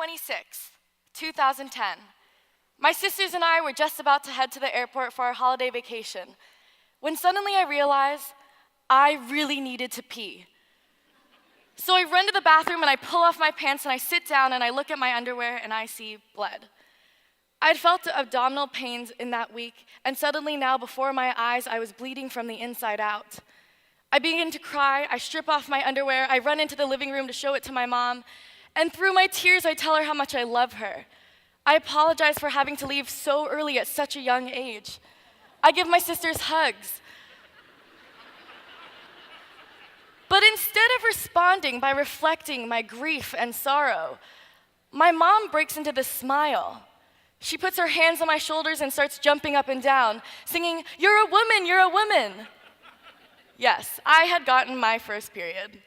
26th, 2010. My sisters and I were just about to head to the airport for our holiday vacation, when suddenly I realized I really needed to pee. So I run to the bathroom and I pull off my pants and I sit down and I look at my underwear and I see blood. I'd felt abdominal pains in that week, and suddenly now before my eyes, I was bleeding from the inside out. I begin to cry, I strip off my underwear, I run into the living room to show it to my mom, and through my tears, I tell her how much I love her. I apologize for having to leave so early at such a young age. I give my sisters hugs. But instead of responding by reflecting my grief and sorrow, my mom breaks into this smile. She puts her hands on my shoulders and starts jumping up and down, singing, "You're a woman, you're a woman." Yes, I had gotten my first period.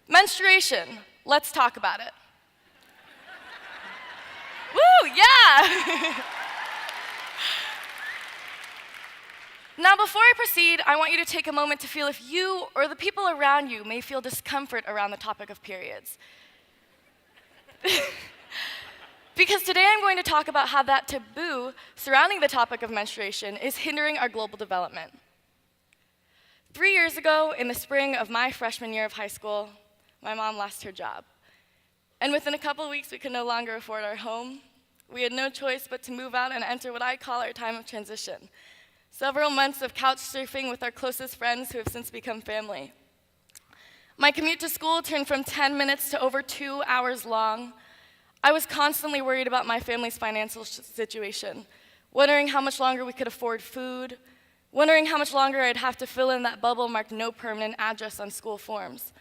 Menstruation, let's talk about it. Woo, yeah! Now, before I proceed, I want you to take a moment to feel if you or the people around you may feel discomfort around the topic of periods. Because today I'm going to talk about how that taboo surrounding the topic of menstruation is hindering our global development. 3 years ago, in the spring of my freshman year of high school, my mom lost her job. And within a couple of weeks, we could no longer afford our home. We had no choice but to move out and enter what I call our time of transition. Several months of couch surfing with our closest friends who have since become family. My commute to school turned from 10 minutes to over 2 hours long. I was constantly worried about my family's financial situation, wondering how much longer we could afford food, wondering how much longer I'd have to fill in that bubble marked no permanent address on school forms.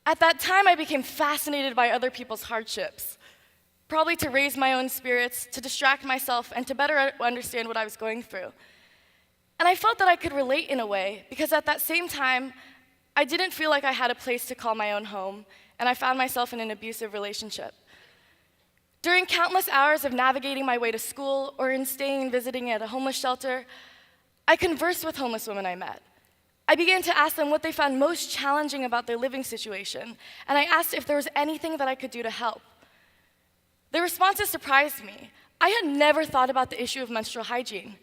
At that time, I became fascinated by other people's hardships, probably to raise my own spirits, to distract myself, and to better understand what I was going through. And I felt that I could relate in a way, because at that same time, I didn't feel like I had a place to call my own home, and I found myself in an abusive relationship. During countless hours of navigating my way to school or in staying and visiting at a homeless shelter, I conversed with homeless women I met. I began to ask them what they found most challenging about their living situation, and I asked if there was anything that I could do to help. Their responses surprised me. I had never thought about the issue of menstrual hygiene.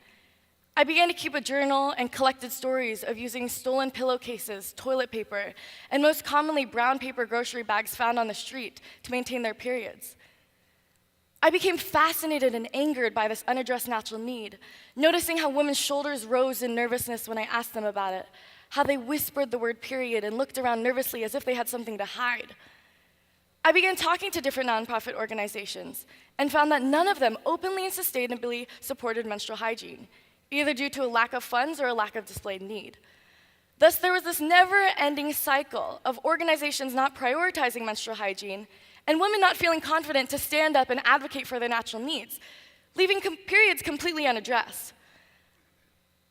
I began to keep a journal and collected stories of using stolen pillowcases, toilet paper, and most commonly brown paper grocery bags found on the street to maintain their periods. I became fascinated and angered by this unaddressed natural need, noticing how women's shoulders rose in nervousness when I asked them about it, how they whispered the word period and looked around nervously as if they had something to hide. I began talking to different nonprofit organizations and found that none of them openly and sustainably supported menstrual hygiene, either due to a lack of funds or a lack of displayed need. Thus, there was this never-ending cycle of organizations not prioritizing menstrual hygiene and women not feeling confident to stand up and advocate for their natural needs, leaving periods completely unaddressed.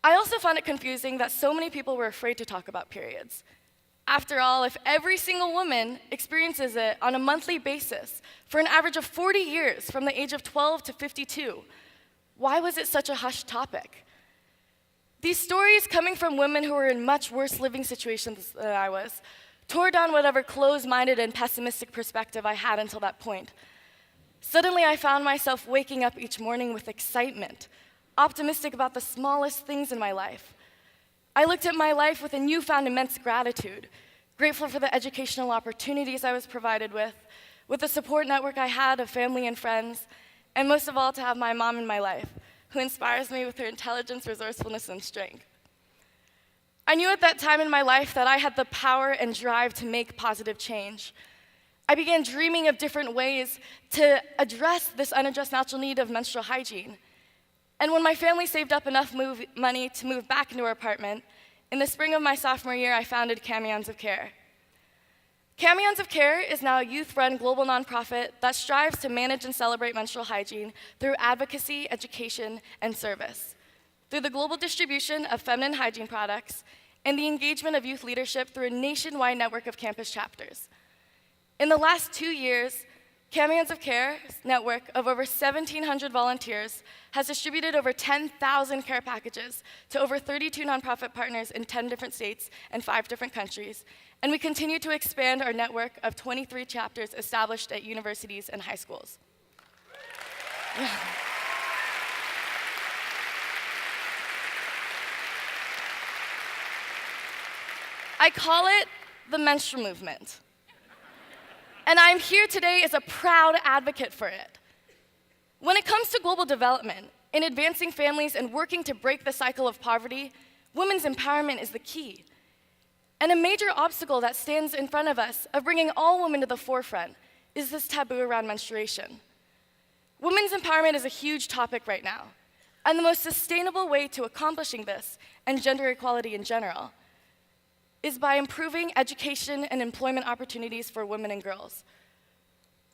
I also found it confusing that so many people were afraid to talk about periods. After all, if every single woman experiences it on a monthly basis for an average of 40 years from the age of 12 to 52, why was it such a hushed topic? These stories, coming from women who were in much worse living situations than I was, tore down whatever closed-minded and pessimistic perspective I had until that point. Suddenly, I found myself waking up each morning with excitement, optimistic about the smallest things in my life. I looked at my life with a newfound immense gratitude, grateful for the educational opportunities I was provided with the support network I had of family and friends, and most of all, to have my mom in my life, who inspires me with her intelligence, resourcefulness, and strength. I knew at that time in my life that I had the power and drive to make positive change. I began dreaming of different ways to address this unaddressed natural need of menstrual hygiene. And when my family saved up enough money to move back into our apartment, in the spring of my sophomore year, I founded Camions of Care. Camions of Care is now a youth-run global nonprofit that strives to manage and celebrate menstrual hygiene through advocacy, education, and service, through the global distribution of feminine hygiene products, and the engagement of youth leadership through a nationwide network of campus chapters. In the last 2 years, Champions of Care's network of over 1,700 volunteers has distributed over 10,000 care packages to over 32 nonprofit partners in 10 different states and 5 different countries, and we continue to expand our network of 23 chapters established at universities and high schools. I call it the menstrual movement. And I'm here today as a proud advocate for it. When it comes to global development, in advancing families and working to break the cycle of poverty, women's empowerment is the key. And a major obstacle that stands in front of us of bringing all women to the forefront is this taboo around menstruation. Women's empowerment is a huge topic right now, and the most sustainable way to accomplishing this, and gender equality in general, is by improving education and employment opportunities for women and girls.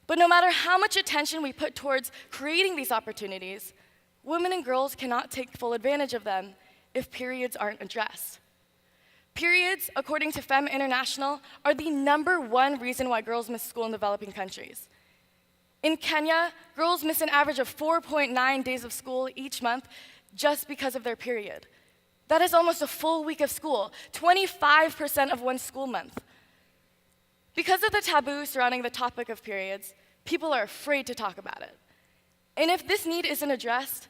But no matter how much attention we put towards creating these opportunities, women and girls cannot take full advantage of them if periods aren't addressed. Periods, according to Femme International, are the #1 reason why girls miss school in developing countries. In Kenya, girls miss an average of 4.9 days of school each month just because of their period. That is almost a full week of school, 25% of one school month. Because of the taboo surrounding the topic of periods, people are afraid to talk about it. And if this need isn't addressed,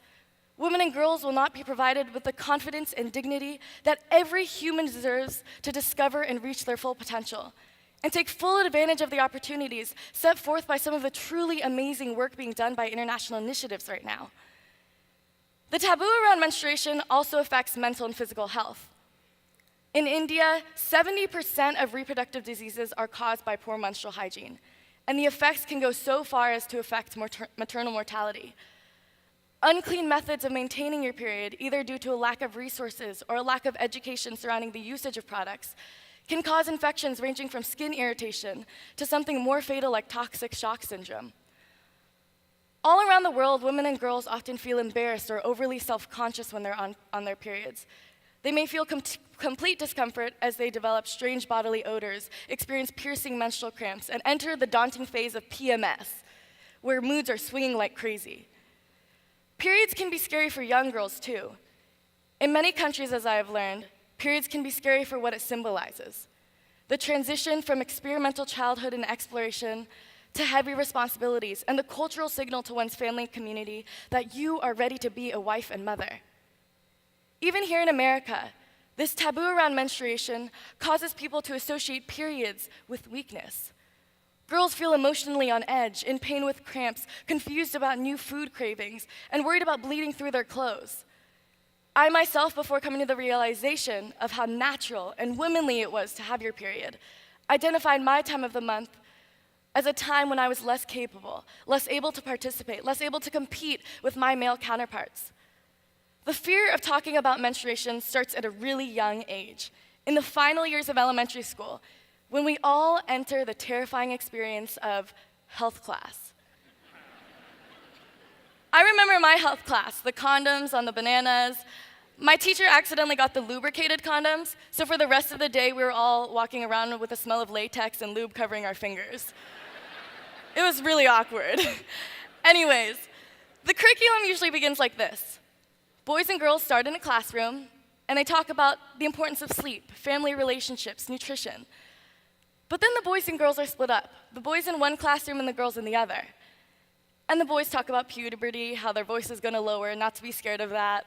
women and girls will not be provided with the confidence and dignity that every human deserves to discover and reach their full potential, and take full advantage of the opportunities set forth by some of the truly amazing work being done by international initiatives right now. The taboo around menstruation also affects mental and physical health. In India, 70% of reproductive diseases are caused by poor menstrual hygiene, and the effects can go so far as to affect maternal mortality. Unclean methods of maintaining your period, either due to a lack of resources or a lack of education surrounding the usage of products, can cause infections ranging from skin irritation to something more fatal like toxic shock syndrome. All around the world, women and girls often feel embarrassed or overly self-conscious when they're on their periods. They may feel complete discomfort as they develop strange bodily odors, experience piercing menstrual cramps, and enter the daunting phase of PMS, where moods are swinging like crazy. Periods can be scary for young girls, too. In many countries, as I have learned, periods can be scary for what it symbolizes. The transition from experimental childhood and exploration to heavy responsibilities, and the cultural signal to one's family and community that you are ready to be a wife and mother. Even here in America, this taboo around menstruation causes people to associate periods with weakness. Girls feel emotionally on edge, in pain with cramps, confused about new food cravings, and worried about bleeding through their clothes. I myself, before coming to the realization of how natural and womanly it was to have your period, identified my time of the month as a time when I was less capable, less able to participate, less able to compete with my male counterparts. The fear of talking about menstruation starts at a really young age, in the final years of elementary school, when we all enter the terrifying experience of health class. I remember my health class, the condoms on the bananas. My teacher accidentally got the lubricated condoms, so for the rest of the day, we were all walking around with the smell of latex and lube covering our fingers. It was really awkward. Anyways, the curriculum usually begins like this. Boys and girls start in a classroom, and they talk about the importance of sleep, family relationships, nutrition. But then the boys and girls are split up, the boys in one classroom and the girls in the other. And the boys talk about puberty, how their voice is going to lower, not to be scared of that.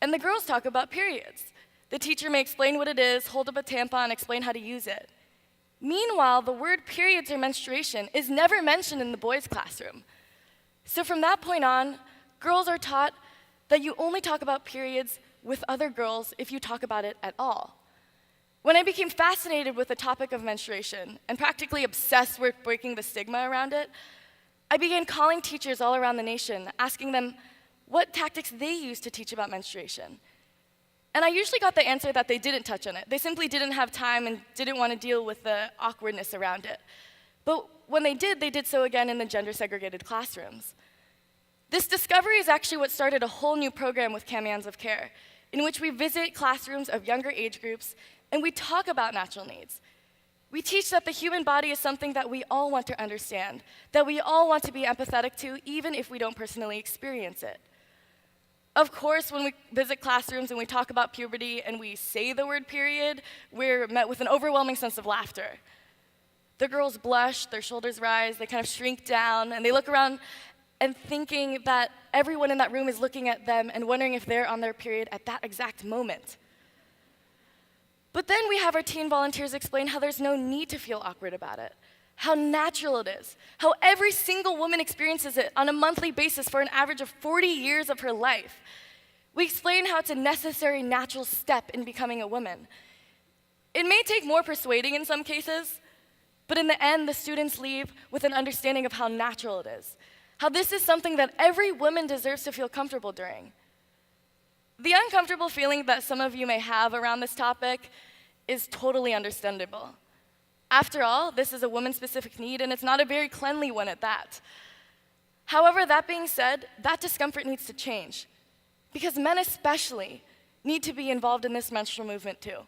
And the girls talk about periods. The teacher may explain what it is, hold up a tampon, explain how to use it. Meanwhile, the word periods or menstruation is never mentioned in the boys' classroom. So from that point on, girls are taught that you only talk about periods with other girls if you talk about it at all. When I became fascinated with the topic of menstruation and practically obsessed with breaking the stigma around it, I began calling teachers all around the nation, asking them what tactics they use to teach about menstruation. And I usually got the answer that they didn't touch on it. They simply didn't have time and didn't want to deal with the awkwardness around it. But when they did so again in the gender-segregated classrooms. This discovery is actually what started a whole new program with Champions of Care, in which we visit classrooms of younger age groups and we talk about natural needs. We teach that the human body is something that we all want to understand, that we all want to be empathetic to, even if we don't personally experience it. Of course, when we visit classrooms and we talk about puberty and we say the word period, we're met with an overwhelming sense of laughter. The girls blush, their shoulders rise, they kind of shrink down, and they look around and thinking that everyone in that room is looking at them and wondering if they're on their period at that exact moment. But then we have our teen volunteers explain how there's no need to feel awkward about it, how natural it is, how every single woman experiences it on a monthly basis for an average of 40 years of her life. We explain how it's a necessary, natural step in becoming a woman. It may take more persuading in some cases, but in the end, the students leave with an understanding of how natural it is, how this is something that every woman deserves to feel comfortable during. The uncomfortable feeling that some of you may have around this topic is totally understandable. After all, this is a woman-specific need, and it's not a very cleanly one at that. However, that being said, that discomfort needs to change, because men especially need to be involved in this menstrual movement too.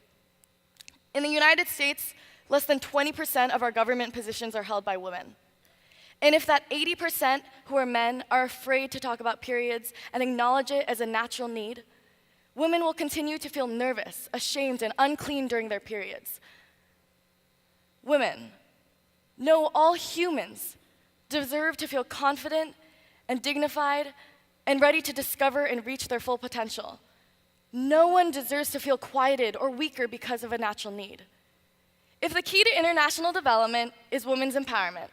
In the United States, less than 20% of our government positions are held by women. And if that 80% who are men are afraid to talk about periods and acknowledge it as a natural need, women will continue to feel nervous, ashamed, and unclean during their periods. Women, no, all humans deserve to feel confident and dignified and ready to discover and reach their full potential. No one deserves to feel quieted or weaker because of a natural need. If the key to international development is women's empowerment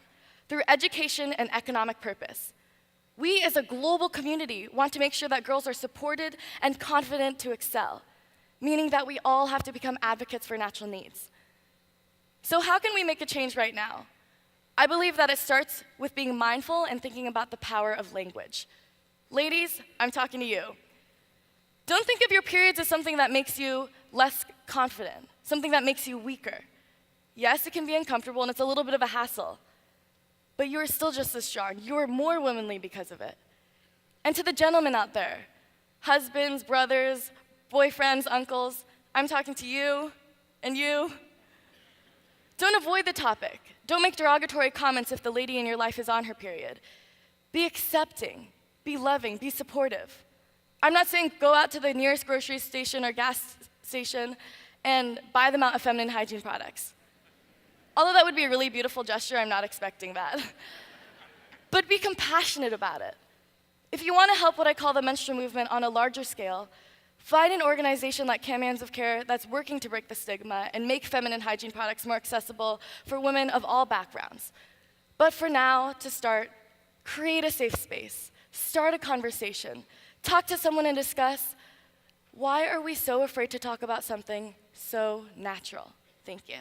through education and economic purpose, we as a global community want to make sure that girls are supported and confident to excel, meaning that we all have to become advocates for natural needs. So how can we make a change right now? I believe that it starts with being mindful and thinking about the power of language. Ladies, I'm talking to you. Don't think of your periods as something that makes you less confident, something that makes you weaker. Yes, it can be uncomfortable and it's a little bit of a hassle, but you are still just as strong. You are more womanly because of it. And to the gentlemen out there, husbands, brothers, boyfriends, uncles, I'm talking to you and you. Don't avoid the topic. Don't make derogatory comments if the lady in your life is on her period. Be accepting, be loving, be supportive. I'm not saying go out to the nearest grocery station or gas station and buy them out of feminine hygiene products. Although that would be a really beautiful gesture, I'm not expecting that. But be compassionate about it. If you want to help what I call the menstrual movement on a larger scale, find an organization like Champions of Care that's working to break the stigma and make feminine hygiene products more accessible for women of all backgrounds. But for now, to start, create a safe space, start a conversation, talk to someone and discuss, why are we so afraid to talk about something so natural? Thank you.